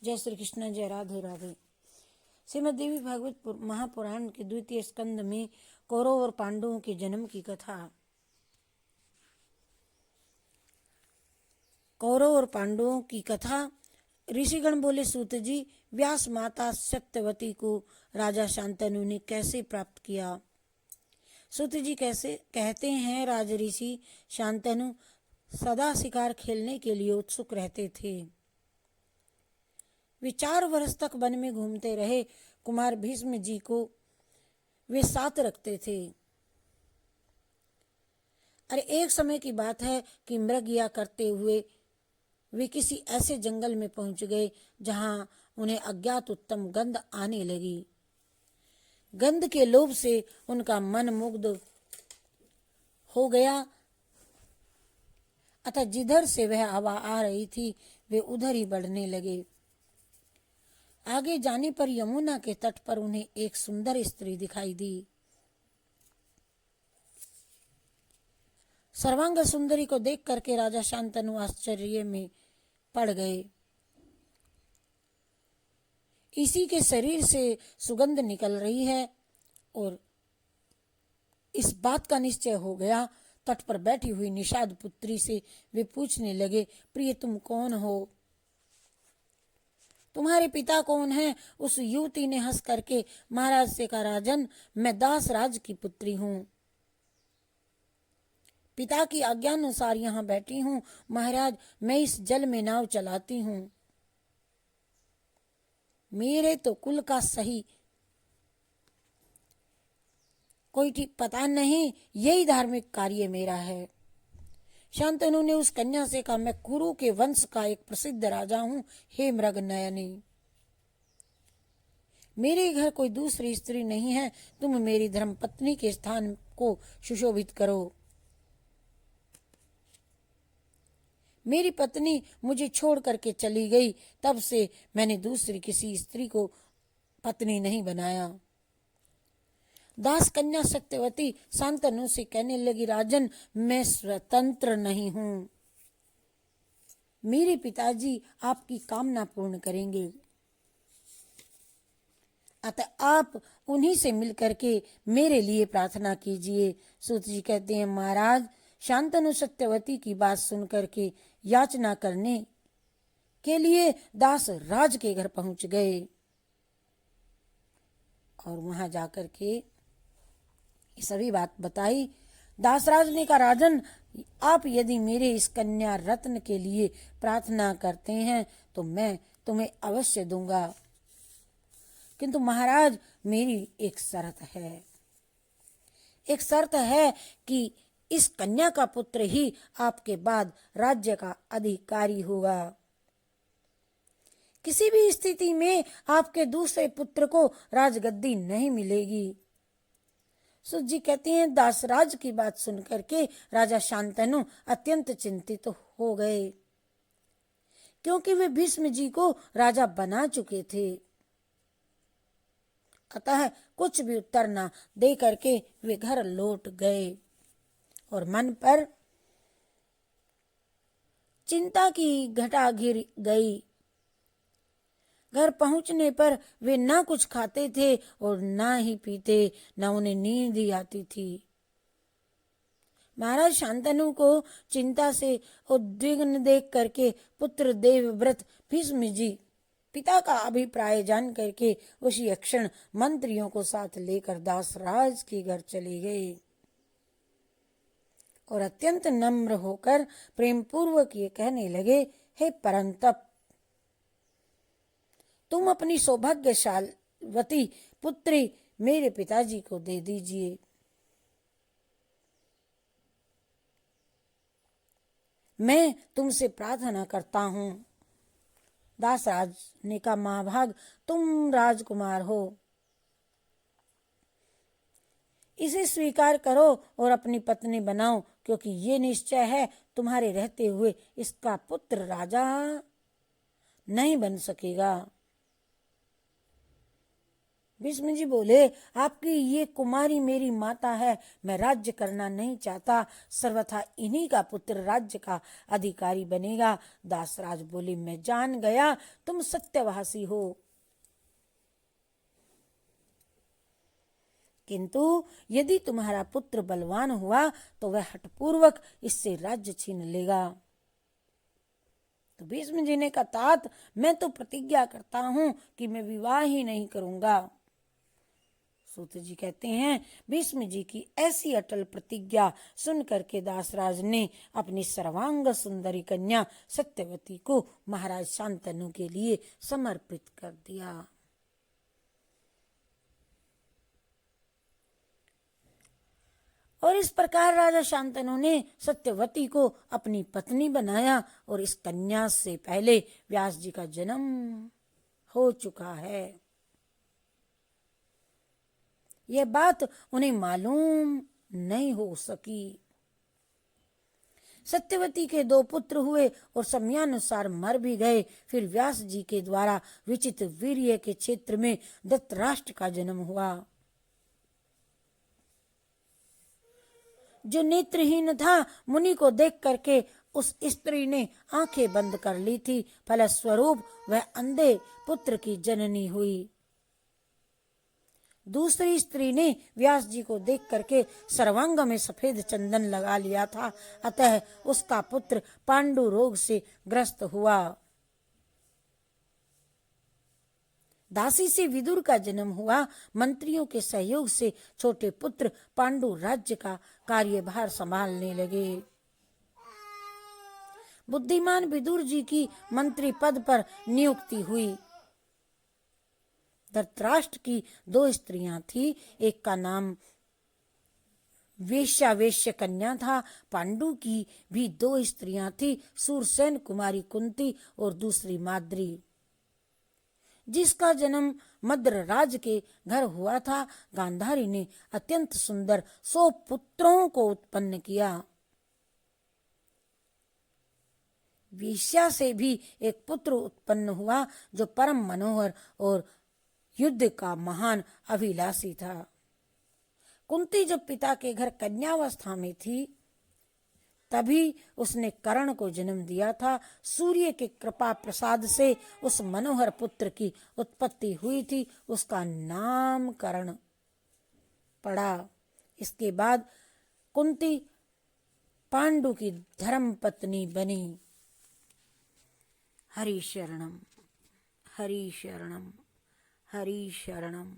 जय श्री कृष्ण, जय राधे राधे। श्रीमद् देवी भागवत महापुराण के द्वितीय स्कंद में कौरव और पांडवों के जन्म की कथा। कौरव और पांडवों की कथा। ऋषिगण बोले, सूत जी, व्यास माता सत्यवती को राजा शांतनु ने कैसे प्राप्त किया? सूत जी कैसे कहते हैं, राज ऋषि शांतनु सदा शिकार खेलने के लिए उत्सुक रहते थे। वे 4 वर्ष तक वन में घूमते रहे। कुमार भीष्म जी को वे साथ रखते थे। अरे एक समय की बात है कि मृगया करते हुए वे किसी ऐसे जंगल में पहुंच गए जहां उन्हें अज्ञात उत्तम गंध आने लगी। गंध के लोभ से उनका मन मुग्ध हो गया, अतः जिधर से वह हवा आ रही थी वे उधर ही बढ़ने लगे। आगे जाने पर यमुना के तट पर उन्हें एक सुंदर स्त्री दिखाई दी। सर्वांग सुंदरी को देख करके राजा शांतनु आश्चर्य में पड़ गए। इसी के शरीर से सुगंध निकल रही है और इस बात का निश्चय हो गया। तट पर बैठी हुई निषाद पुत्री से वे पूछने लगे, प्रिय तुम कौन हो? तुम्हारे पिता कौन है? उस युवती ने हंस करके महाराज से कहा, राजन, मैं दास राज की पुत्री हूं। पिता की आज्ञानुसार यहाँ बैठी हूं। महाराज, मैं इस जल में नाव चलाती हूं। मेरे तो कुल का सही कोई ठीक पता नहीं, यही धार्मिक कार्य मेरा है। शांतनु ने उस कन्या से कहा, मैं कुरु के वंश का एक प्रसिद्ध राजा हूं। हे मृग नयनी, मेरे घर कोई दूसरी स्त्री नहीं है। तुम मेरी धर्मपत्नी के स्थान को सुशोभित करो। मेरी पत्नी मुझे छोड़ करके चली गई, तब से मैंने दूसरी किसी स्त्री को पत्नी नहीं बनाया। दास कन्या सत्यवती शांतनु से कहने लगी, राजन, मैं स्वतंत्र नहीं हूं। मेरे पिताजी आपकी कामना पूर्ण करेंगे, अतः आप उन्हीं से मिलकर के मेरे लिए प्रार्थना कीजिए। सूत जी कहते हैं, महाराज, शांतनु सत्यवती की बात सुनकर के याचना करने के लिए दास राज के घर पहुंच गए और वहां जाकर के सभी बात बताई। दासराज ने कहा, राजन, आप यदि मेरे इस कन्या रत्न के लिए प्रार्थना करते हैं तो मैं तुम्हें अवश्य दूंगा, किंतु महाराज, मेरी एक शर्त है। एक शर्त है कि इस कन्या का पुत्र ही आपके बाद राज्य का अधिकारी होगा। किसी भी स्थिति में आपके दूसरे पुत्र को राजगद्दी नहीं मिलेगी। सूत जी कहते हैं, दासराज की बात सुनकर के राजा शांतनु अत्यंत चिंतित हो गए, क्योंकि वे भीष्म जी को राजा बना चुके थे। अतः कुछ भी उत्तर न दे करके वे घर लौट गए और मन पर चिंता की घटा घिर गई। घर पहुंचने पर वे ना कुछ खाते थे और ना ही पीते, ना उन्हें नींद ही आती थी। महाराज शांतनु को चिंता से उद्विग्न देख करके पुत्र देवव्रत भीष्म जी पिता का अभिप्राय जान करके उसी क्षण मंत्रियों को साथ लेकर दासराज के घर चले गए और अत्यंत नम्र होकर प्रेम पूर्वक ये कहने लगे, हे परंतप, तुम अपनी सौभाग्यशालवती पुत्री मेरे पिताजी को दे दीजिए। मैं तुमसे प्रार्थना करता हूं। दासराज ने कहा, महाभाग, तुम राजकुमार हो, इसे स्वीकार करो और अपनी पत्नी बनाओ, क्योंकि ये निश्चय है तुम्हारे रहते हुए इसका पुत्र राजा नहीं बन सकेगा। भीष्म जी बोले, आपकी ये कुमारी मेरी माता है, मैं राज्य करना नहीं चाहता, सर्वथा इन्हीं का पुत्र राज्य का अधिकारी बनेगा। दासराज बोले, मैं जान गया तुम सत्यवासी हो, किंतु यदि तुम्हारा पुत्र बलवान हुआ तो वह हठपूर्वक इससे राज्य छीन लेगा। तो भीष्म जी ने कहा, तात मैं तो प्रतिज्ञा करता हूं कि मैं विवाह ही नहीं करूंगा। सूत जी कहते हैं, भीष्म जी की ऐसी अटल प्रतिज्ञा सुन करके दासराज ने अपनी सर्वांग सुंदरी कन्या सत्यवती को महाराज शांतनु के लिए समर्पित कर दिया। और इस प्रकार राजा शांतनु ने सत्यवती को अपनी पत्नी बनाया और इस कन्या से पहले व्यास जी का जन्म हो चुका है। यह बात उन्हें मालूम नहीं हो सकी। सत्यवती के 2 पुत्र हुए और समयानुसार मर भी गए। फिर व्यास जी के द्वारा विचित्र वीर्य के क्षेत्र में धृतराष्ट्र का जन्म हुआ, जो नेत्रहीन था। मुनि को देख करके उस स्त्री ने आंखें बंद कर ली थी। फलस्वरूप वह अंधे पुत्र की जननी हुई। दूसरी स्त्री ने व्यास जी को देख करके सर्वांग में सफेद चंदन लगा लिया था, अतः उसका पुत्र पांडु रोग से ग्रस्त हुआ। दासी से विदुर का जन्म हुआ। मंत्रियों के सहयोग से छोटे पुत्र पांडु राज्य का कार्यभार संभालने लगे। बुद्धिमान विदुर जी की मंत्री पद पर नियुक्ति हुई। धृतराष्ट्र की 2 स्त्रियां थी, एक का नाम वेश्या कन्या था। पांडु की भी 2 स्त्रियां थी, सूरसेन कुमारी कुंती और दूसरी माद्री, जिसका जन्म मद्र राज के घर हुआ था। गांधारी ने अत्यंत सुंदर 100 पुत्रों को उत्पन्न किया। वेश्या से भी एक पुत्र उत्पन्न हुआ जो परम मनोहर और युद्ध का महान अभिलाषी था। कुंती जब पिता के घर कन्यावस्था में थी तभी उसने कर्ण को जन्म दिया था। सूर्य के कृपा प्रसाद से उस मनोहर पुत्र की उत्पत्ति हुई थी, उसका नाम कर्ण पड़ा। इसके बाद कुंती पांडु की धर्म पत्नी बनी। हरि शरणम, हरि शरणम, हरि शरणम।